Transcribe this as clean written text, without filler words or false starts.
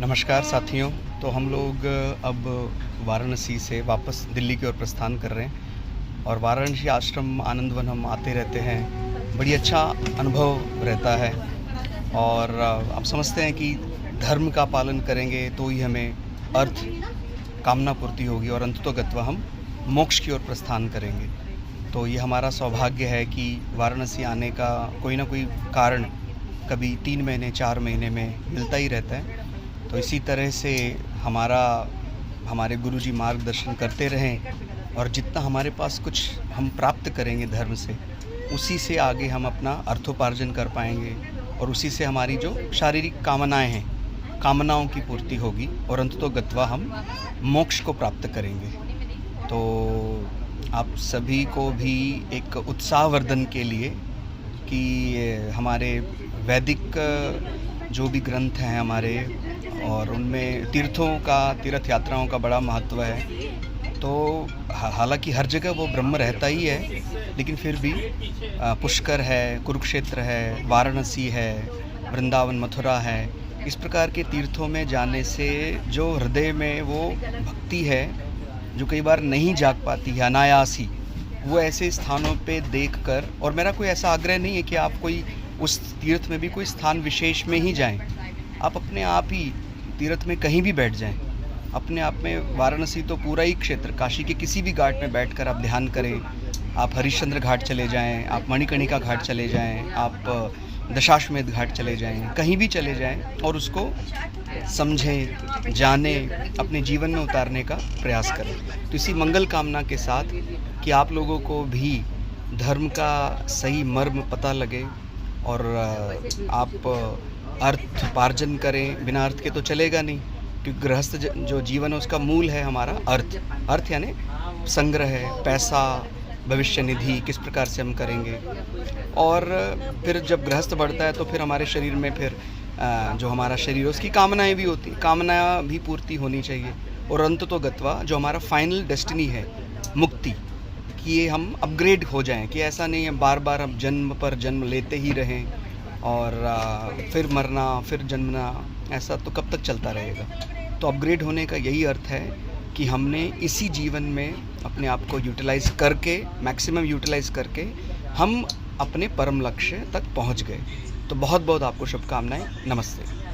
नमस्कार साथियों। तो हम लोग अब वाराणसी से वापस दिल्ली की ओर प्रस्थान कर रहे हैं और वाराणसी आश्रम आनंदवन हम आते रहते हैं। बड़ी अच्छा अनुभव रहता है और आप समझते हैं कि धर्म का पालन करेंगे तो ही हमें अर्थ कामना पूर्ति होगी और अंततो गत्वा हम मोक्ष की ओर प्रस्थान करेंगे। तो ये हमारा सौभाग्य है कि वाराणसी आने का कोई ना कोई कारण कभी 3 महीने 4 महीने में मिलता ही रहता है। तो इसी तरह से हमारे गुरुजी मार्गदर्शन करते रहें और जितना हमारे पास कुछ हम प्राप्त करेंगे धर्म से, उसी से आगे हम अपना अर्थोपार्जन कर पाएंगे और उसी से हमारी जो शारीरिक कामनाएं हैं, कामनाओं की पूर्ति होगी और अंततो गत्वा हम मोक्ष को प्राप्त करेंगे। तो आप सभी को भी एक उत्साहवर्धन के लिए कि हमारे वैदिक जो भी ग्रंथ हैं हमारे, और उनमें तीर्थ यात्राओं का बड़ा महत्व है। तो हालांकि हर जगह वो ब्रह्म रहता ही है, लेकिन फिर भी पुष्कर है, कुरुक्षेत्र है, वाराणसी है, वृंदावन मथुरा है, इस प्रकार के तीर्थों में जाने से जो हृदय में वो भक्ति है जो कई बार नहीं जाग पाती है अनायास ही, वो ऐसे स्थानों पे देखकर, और मेरा कोई ऐसा आग्रह नहीं है कि आप कोई उस तीर्थ में भी कोई स्थान विशेष में ही जाएं, आप अपने आप ही तीर्थ में कहीं भी बैठ जाएं। अपने आप में वाराणसी तो पूरा ही क्षेत्र, काशी के किसी भी घाट में बैठकर आप ध्यान करें, आप हरिश्चंद्र घाट चले जाएं, आप मणिकर्णिका घाट चले जाएं, आप दशाश्वमेध घाट चले जाएं, कहीं भी चले जाएं और उसको समझें, जानें, अपने जीवन में उतारने का प्रयास करें। तो इसी मंगल कामना के साथ कि आप लोगों को भी धर्म का सही मर्म पता लगे और आप अर्थोपार्जन करें। बिना अर्थ के तो चलेगा नहीं, क्योंकि गृहस्थ जो जीवन है उसका मूल है हमारा अर्थ यानी संग्रह है, पैसा, भविष्य निधि किस प्रकार से हम करेंगे। और फिर जब गृहस्थ बढ़ता है तो फिर हमारे शरीर में फिर जो हमारा शरीर है उसकी कामनाएं भी होती, कामना भी पूर्ति होनी चाहिए। और अंततो गत्वा जो हमारा फाइनल डेस्टिनी है मुक्ति, कि ये हम अपग्रेड हो जाएं, कि ऐसा नहीं है बार बार हम जन्म पर जन्म लेते ही रहें और फिर मरना फिर जन्मना, ऐसा तो कब तक चलता रहेगा। तो अपग्रेड होने का यही अर्थ है कि हमने इसी जीवन में अपने आप को यूटिलाइज़ करके, मैक्सिमम यूटिलाइज़ करके हम अपने परम लक्ष्य तक पहुंच गए। तो बहुत बहुत आपको शुभकामनाएं। नमस्ते।